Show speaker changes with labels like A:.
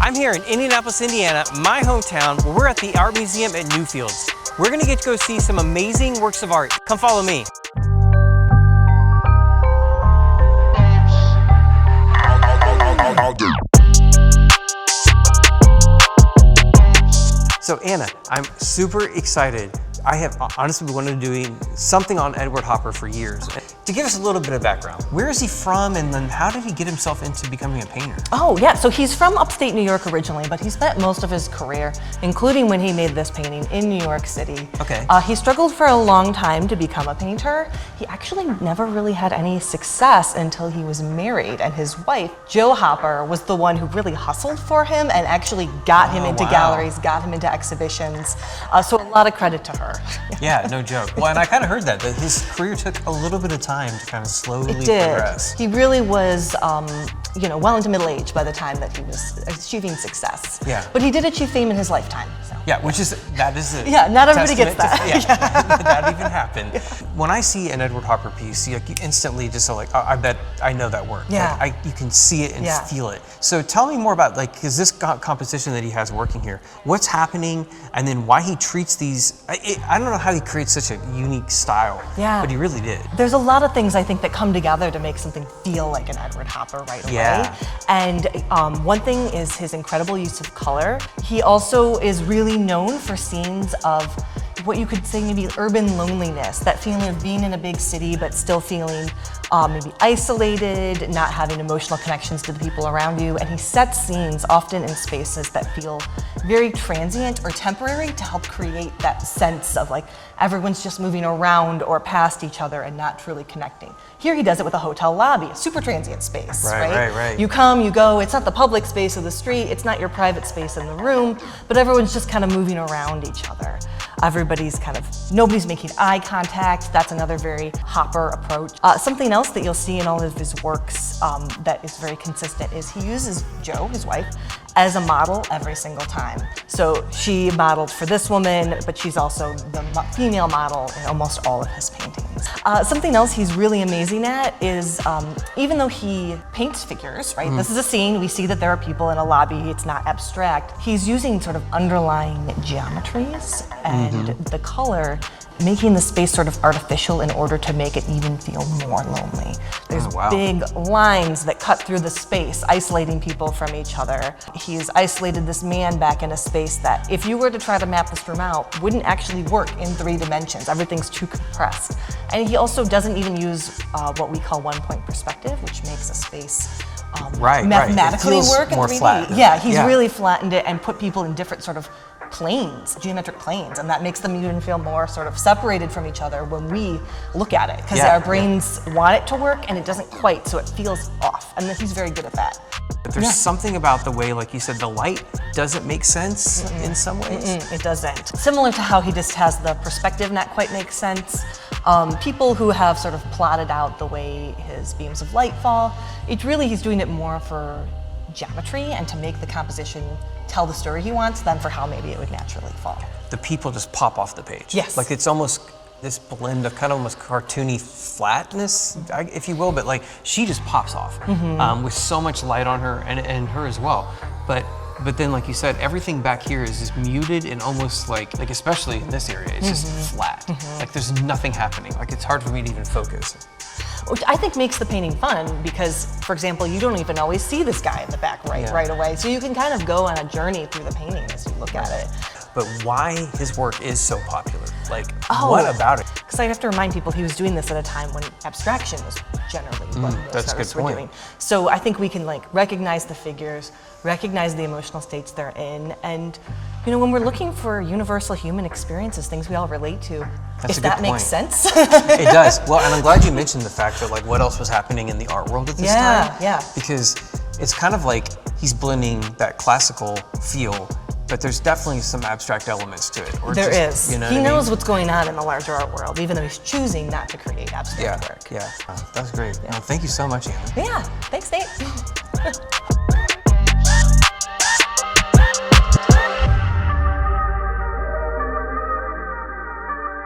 A: I'm here in Indianapolis, Indiana, my hometown, where we're at the Art Museum at Newfields. We're gonna get to go see some amazing works of art. Come follow me. So Anna, I'm super excited. I have honestly been wanting to do something on Edward Hopper for years. To give us a little bit of background, where is he from and then how did he get himself into becoming a painter?
B: Oh yeah, so he's from upstate New York originally, but he spent most of his career, including when he made this painting, in New York City.
A: Okay.
B: He struggled for a long time to become a painter. He actually never really had any success until he was married, and his wife, Jo Hopper, was the one who really hustled for him and actually got him into galleries, got him into exhibitions. So a lot of credit to her.
A: Yeah, no joke. Well, and I kind of heard that his career took a little bit of time to kind of slowly progress.
B: He really was, you know, well into middle age by the time that he was achieving success.
A: Yeah.
B: But he did achieve fame in his lifetime. So.
A: Yeah, that is a
B: yeah, not everybody gets that.
A: That even happened. Yeah. When I see an Edward Hopper piece, you instantly just are like, oh, I bet I know that work.
B: Yeah.
A: Like, you can see it and feel it. So tell me more about, like, because this composition that he has working here, what's happening, and then why he treats these. I don't know how he creates such a unique style, but he really did.
B: There's a lot of things I think that come together to make something feel like an Edward Hopper right away. And one thing is his incredible use of color. He also is really known for scenes of what you could say maybe urban loneliness, that feeling of being in a big city but still feeling maybe isolated, not having emotional connections to the people around you. And he sets scenes often in spaces that feel very transient or temporary to help create that sense of like everyone's just moving around or past each other and not truly connecting. Here he does it with a hotel lobby, a super transient space, right? You come, you go, it's not the public space of the street, it's not your private space in the room, but everyone's just kind of moving around each other. Nobody's making eye contact. That's another very Hopper approach. Something else that you'll see in all of his works that is very consistent is he uses Jo, his wife, as a model every single time. So she modeled for this woman, but she's also the female model in almost all of his paintings. Something else he's really amazing at is, even though he paints figures, right? This is a scene, we see that there are people in a lobby, it's not abstract. He's using sort of underlying geometries and the color, making the space sort of artificial in order to make it even feel more lonely. There's big lines that cut through the space, isolating people from each other. He's isolated this man back in a space that, if you were to try to map this room out, wouldn't actually work in 3 dimensions. Everything's too compressed. And he also doesn't even use what we call one-point perspective, which makes a space mathematically work in 3D.
A: Flat.
B: Yeah, he's really flattened it and put people in different sort of planes, geometric planes, and that makes them even feel more sort of separated from each other when we look at it, because our brains want it to work and it doesn't quite, so it feels off, and he's very good at that.
A: But there's something about the way, like you said, the light doesn't make sense in some ways.
B: It doesn't. Similar to how he just has the perspective not quite make sense. People who have sort of plotted out the way his beams of light fall, he's doing it more for geometry and to make the composition tell the story he wants than for how maybe it would naturally fall.
A: The people just pop off the page.
B: Yes.
A: Like it's almost this blend of kind of almost cartoony flatness, if you will, but like she just pops off with so much light on her and her as well. But then, like you said, everything back here is just muted and almost like especially in this area, it's just flat. Like there's nothing happening. Like it's hard for me to even focus.
B: Which I think makes the painting fun because, for example, you don't even always see this guy in the back right away. So you can kind of go on a journey through the painting as you look at it.
A: But why his work is so popular? Like, what about it?
B: Because I have to remind people he was doing this at a time when abstraction was generally what most artists were doing. So I think we can recognize the figures, recognize the emotional states they're in, and when we're looking for universal human experiences, things we all relate to, if that makes sense.
A: It does. Well, and I'm glad you mentioned the fact that what else was happening in the art world at this time.
B: Yeah.
A: Because it's kind of like he's blending that classical feel, but there's definitely some abstract elements to it.
B: There is. He knows what's going on in the larger art world, even though he's choosing not to create abstract work.
A: Yeah. That's great. Well, thank you so much, Anna.
B: Yeah. Thanks, Nate.